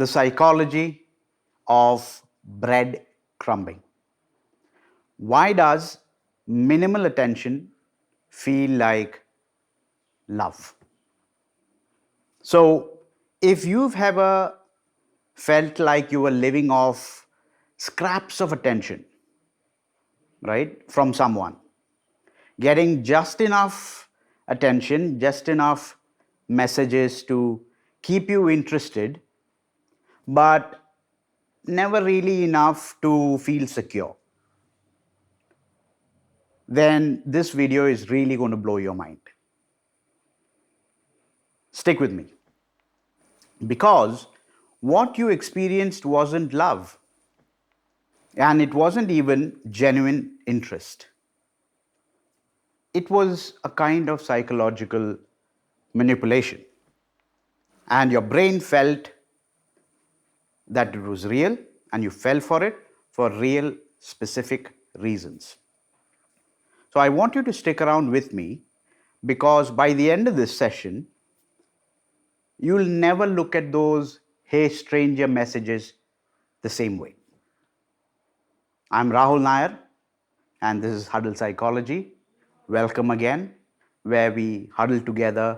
the psychology of breadcrumbing. Why does minimal attention feel like love? So, if you've ever felt like you were living off scraps of attention, right, from someone, getting just enough attention, just enough messages to keep you interested, but never really enough to feel secure, then this video is really going to blow your mind. Stick with me. Because what you experienced wasn't love, and it wasn't even genuine interest. It was a kind of psychological manipulation. And your brain felt that it was real, and you fell for it for real specific reasons. So I want you to stick around with me, because by the end of this session, you'll never look at those "hey stranger" messages the same way. I'm Rahul Nair, and this is Huddle Psychology. Welcome again, where we huddle together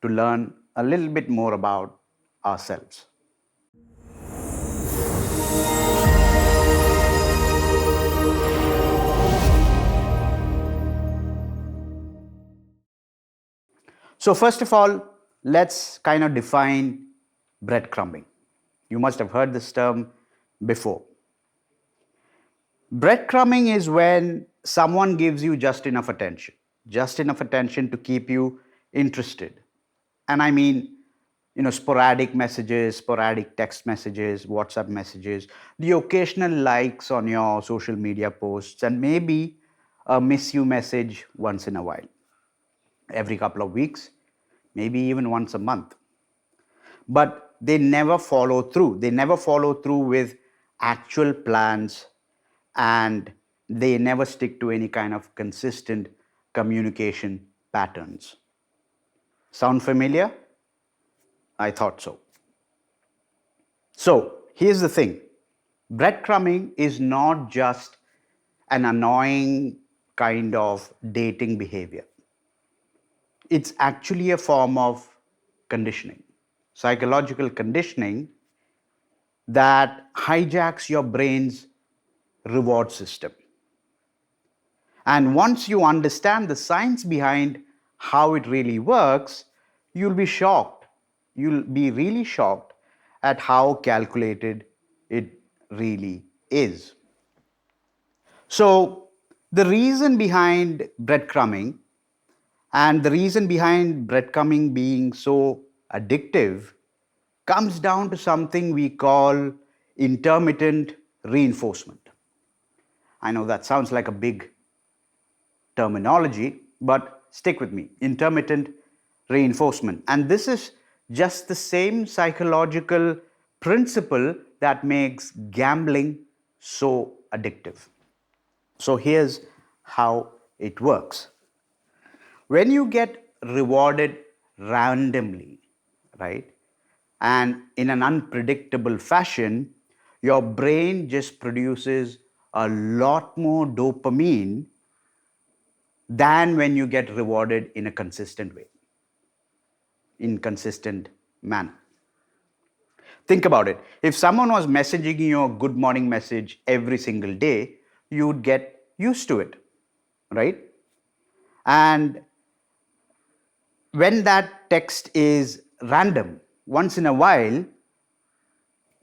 to learn a little bit more about ourselves. So first of all, let's kind of define breadcrumbing. You must have heard this term before. Breadcrumbing is when someone gives you just enough attention to keep you interested. And I mean, sporadic messages, sporadic text messages, WhatsApp messages, the occasional likes on your social media posts, and maybe a miss you message once in a while, every couple of weeks, maybe even once a month. But they never follow through. They never follow through with actual plans, and they never stick to any kind of consistent communication patterns. Sound familiar? I thought so. So, here's the thing. Breadcrumbing is not just an annoying kind of dating behavior. It's actually a form of conditioning, psychological conditioning that hijacks your brain's reward system. And once you understand the science behind how it really works, you'll be shocked. You'll be really shocked at how calculated it really is. So, the reason behind breadcrumbing, and the reason behind breadcrumbing being so addictive, comes down to something we call intermittent reinforcement. I know that sounds like a big terminology, but stick with me. Intermittent reinforcement. And this is just the same psychological principle that makes gambling so addictive. So here's how it works. When you get rewarded randomly, right, and in an unpredictable fashion, your brain just produces a lot more dopamine than when you get rewarded in a consistent way, in consistent manner. Think about it. If someone was messaging you a good morning message every single day, you would get used to it, right? And when that text is random, once in a while,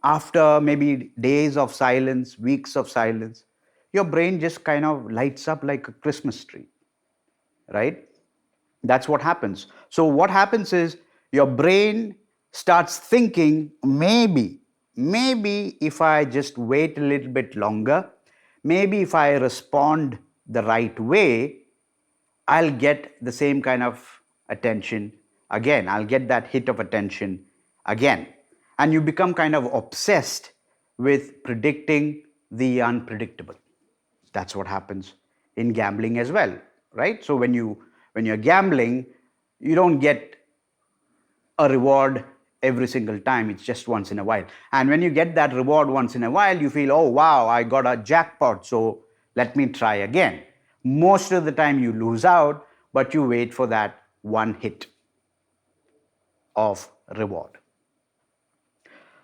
after maybe days of silence, weeks of silence, your brain just kind of lights up like a Christmas tree, right? That's what happens. So what happens is your brain starts thinking, maybe if I just wait a little bit longer, maybe if I respond the right way, I'll get the same kind of attention again. I'll get that hit of attention again. And you become kind of obsessed with predicting the unpredictable. That's what happens in gambling as well, right? So when you're gambling, you don't get a reward every single time. It's just once in a while. And when you get that reward once in a while, you feel, oh, wow, I got a jackpot, so let me try again. Most of the time you lose out, but you wait for that one hit of reward.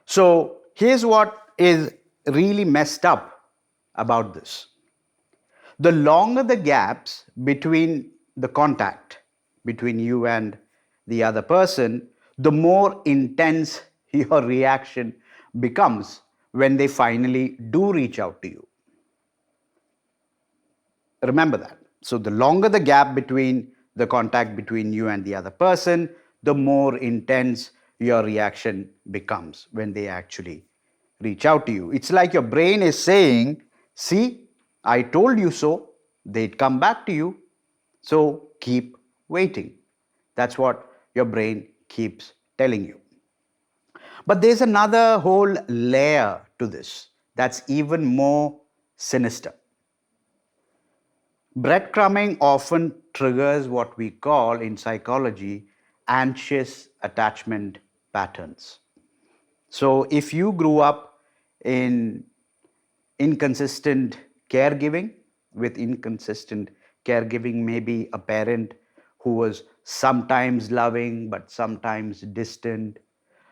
So here's what is really messed up about this. The longer the gaps between the contact between you and the other person, the more intense your reaction becomes when they finally do reach out to you. Remember that. So the longer the gap between the contact between you and the other person, the more intense your reaction becomes when they actually reach out to you. It's like your brain is saying, see, I told you so, they'd come back to you, so keep waiting. That's what your brain keeps telling you. But there's another whole layer to this that's even more sinister. Breadcrumbing often triggers what we call in psychology anxious attachment patterns. So, if you grew up in inconsistent caregiving, with inconsistent caregiving, maybe a parent who was sometimes loving but sometimes distant,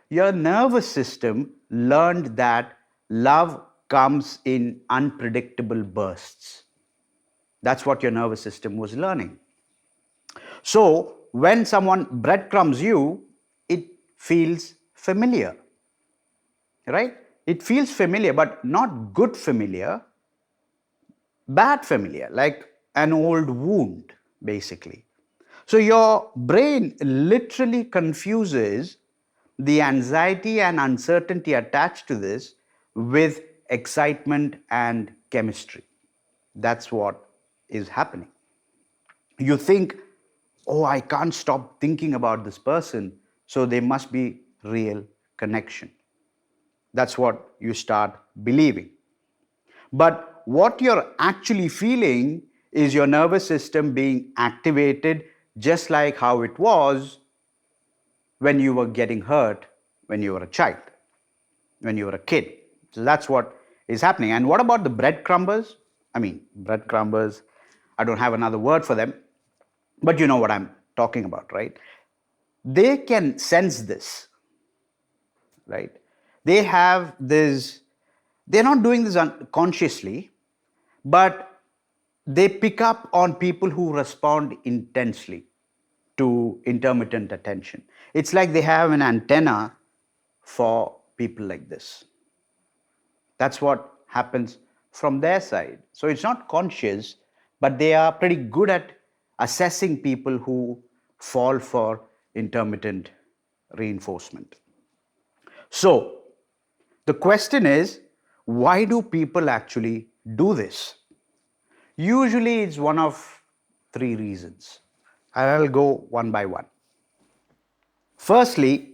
your nervous system learned that love comes in unpredictable bursts. That's what your nervous system was learning. So, when someone breadcrumbs you, it feels familiar, right? It feels familiar, but not good familiar, bad familiar, like an old wound, basically. So, your brain literally confuses the anxiety and uncertainty attached to this with excitement and chemistry. That's what is happening. You think, oh, I can't stop thinking about this person, so there must be real connection. That's what you start believing. But what you're actually feeling is your nervous system being activated just like how it was when you were getting hurt when you were a child, when you were a kid. So that's what is happening. And what about the breadcrumbers? I mean, breadcrumbers, I don't have another word for them, but you know what I'm talking about, right? They can sense this, right? They have this, they're not doing this consciously, but they pick up on people who respond intensely to intermittent attention. It's like they have an antenna for people like this. That's what happens from their side. So it's not conscious, but they are pretty good at assessing people who fall for intermittent reinforcement. So the question is, why do people actually do this? Usually it's one of three reasons. I'll go one by one. Firstly,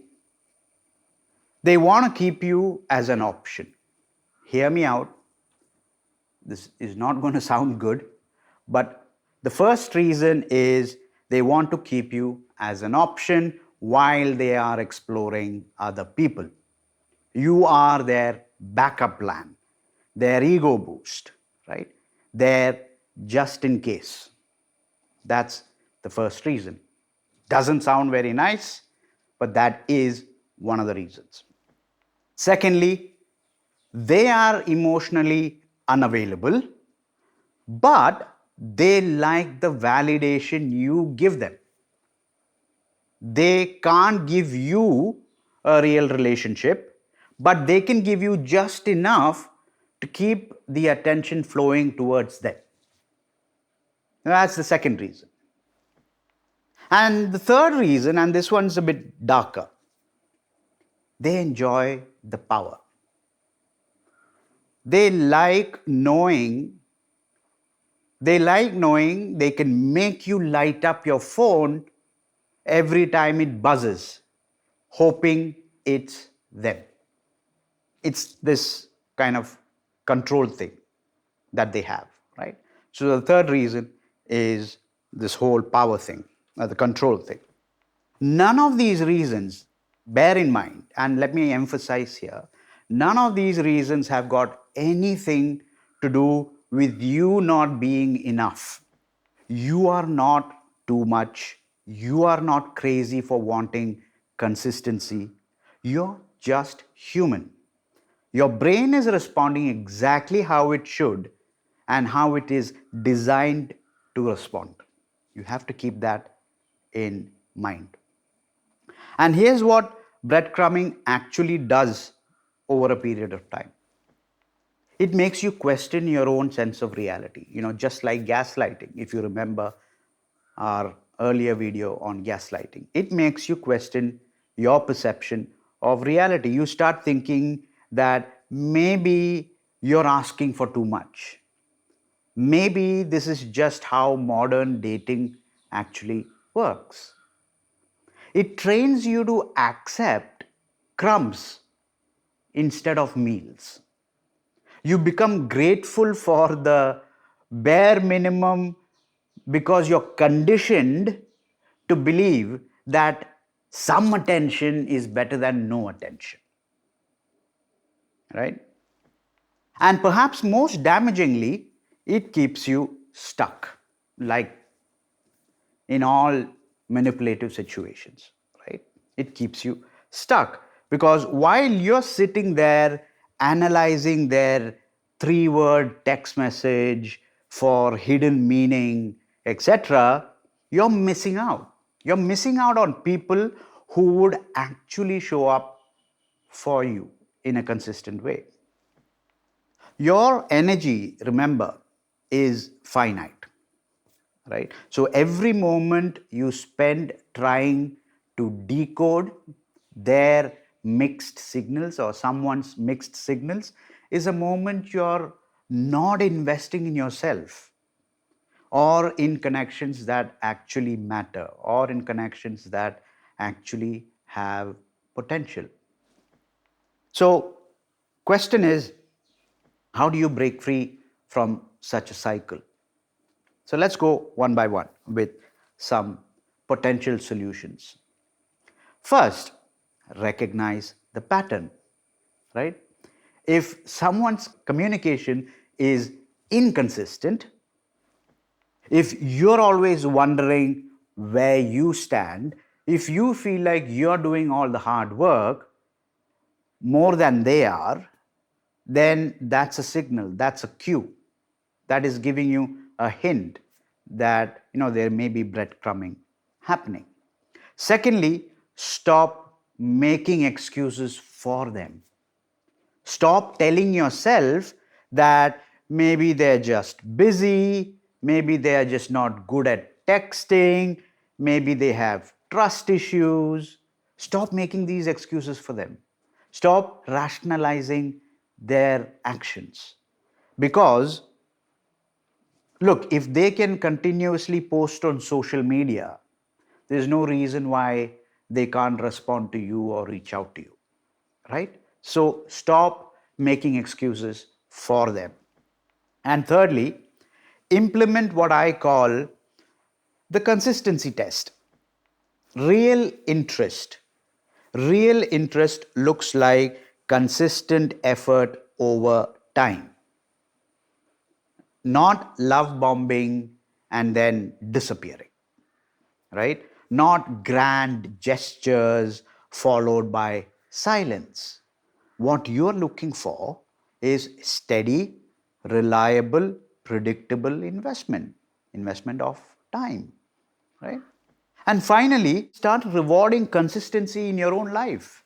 they want to keep you as an option. Hear me out. This is not going to sound good, but the first reason is they want to keep you as an option while they are exploring other people. You are their backup plan, their ego boost, right? Their just in case. That's the first reason. Doesn't sound very nice, but that is one of the reasons. Secondly, they are emotionally unavailable, but they like the validation you give them. They can't give you a real relationship, but they can give you just enough to keep the attention flowing towards them. That's the second reason. And the third reason, and this one's a bit darker, they enjoy the power. They like knowing they can make you light up your phone every time it buzzes, hoping it's them. It's this kind of control thing that they have, right? So the third reason is this whole power thing, the control thing. None of these reasons Bear in mind, and let me emphasize here, none of these reasons have got anything to do with you not being enough. You are not too much. You are not crazy for wanting consistency. You're just human. Your brain is responding exactly how it should and how it is designed to respond. You have to keep that in mind. And here's what breadcrumbing actually does over a period of time. It makes you question your own sense of reality, just like gaslighting. If you remember our earlier video on gaslighting, it makes you question your perception of reality. You start thinking that maybe you're asking for too much. Maybe this is just how modern dating actually works. It trains you to accept crumbs instead of meals. You become grateful for the bare minimum because you're conditioned to believe that some attention is better than no attention. Right? And perhaps most damagingly, it keeps you stuck, like in all manipulative situations, right? It keeps you stuck because while you're sitting there analyzing their 3-word text message for hidden meaning, etc., you're missing out. You're missing out on people who would actually show up for you in a consistent way. Your energy, remember, is finite, right? So every moment you spend trying to decode their mixed signals or someone's mixed signals is a moment you're not investing in yourself or in connections that actually matter or in connections that actually have potential. So question is, how do you break free from such a cycle? So let's go one by one with some potential solutions. First, recognize the pattern, right? If someone's communication is inconsistent, if you're always wondering where you stand, if you feel like you're doing all the hard work more than they are, then that's a signal, that's a cue. That is giving you a hint that there may be breadcrumbing happening. Secondly, stop making excuses for them. Stop telling yourself that maybe they're just busy, maybe they're just not good at texting, maybe they have trust issues. Stop making these excuses for them. Stop rationalizing their actions. Because look, if they can continuously post on social media, there's no reason why they can't respond to you or reach out to you, right? So stop making excuses for them. And thirdly, implement what I call the consistency test. Real interest. Real interest looks like consistent effort over time, not love bombing and then disappearing, right? Not grand gestures followed by silence. What you're looking for is steady, reliable, predictable investment of time, right? And finally, start rewarding consistency in your own life.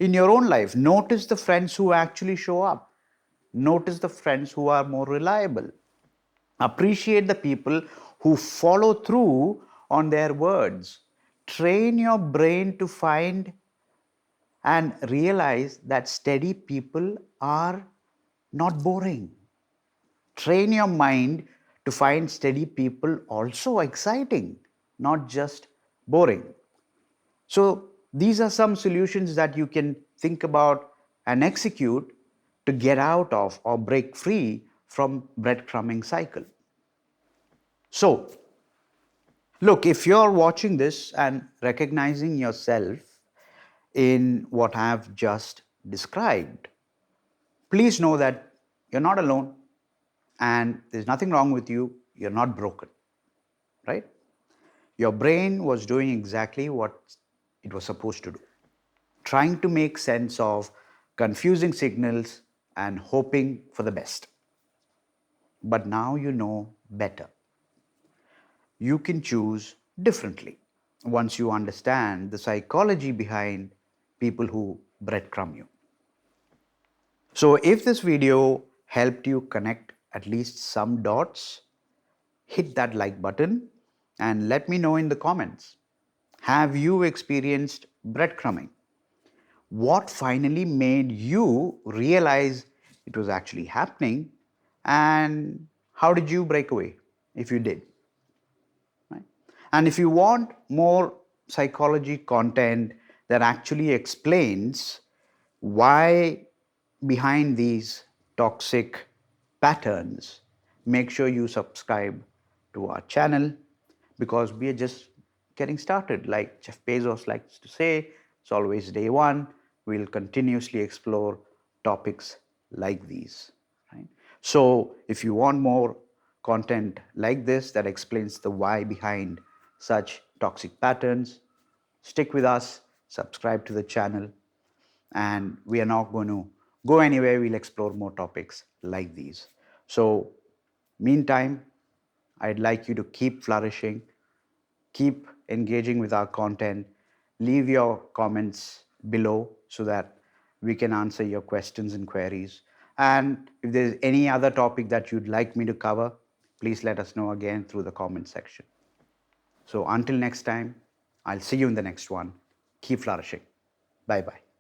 In your own life, notice the friends who actually show up. Notice the friends who are more reliable. Appreciate the people who follow through on their words. Train your brain to find and realize that steady people are not boring. Train your mind to find steady people also exciting, not just boring. So, these are some solutions that you can think about and execute to get out of or break free from breadcrumbing cycle. So, look, if you're watching this and recognizing yourself, in what I've just described, please know that you're not alone and there's nothing wrong with you. You're not broken, right? Your brain was doing exactly what it was supposed to do, trying to make sense of confusing signals and hoping for the best. But now you know better. You can choose differently once you understand the psychology behind people who breadcrumb you. So, if this video helped you connect at least some dots, hit that like button and let me know in the comments. Have you experienced breadcrumbing? What finally made you realize it was actually happening, and how did you break away if you did? Right? And if you want more psychology content that actually explains why behind these toxic patterns, make sure you subscribe to our channel, because we are just getting started. Like Jeff Bezos likes to say, it's always day one. We'll continuously explore topics like these. Right? So if you want more content like this that explains the why behind such toxic patterns, stick with us, subscribe to the channel, and we are not going to go anywhere. We'll explore more topics like these. So, meantime, I'd like you to keep flourishing, keep engaging with our content, leave your comments below so that we can answer your questions and queries. And if there's any other topic that you'd like me to cover, please let us know again through the comment section. So until next time, I'll see you in the next one. Keep flourishing. Bye bye.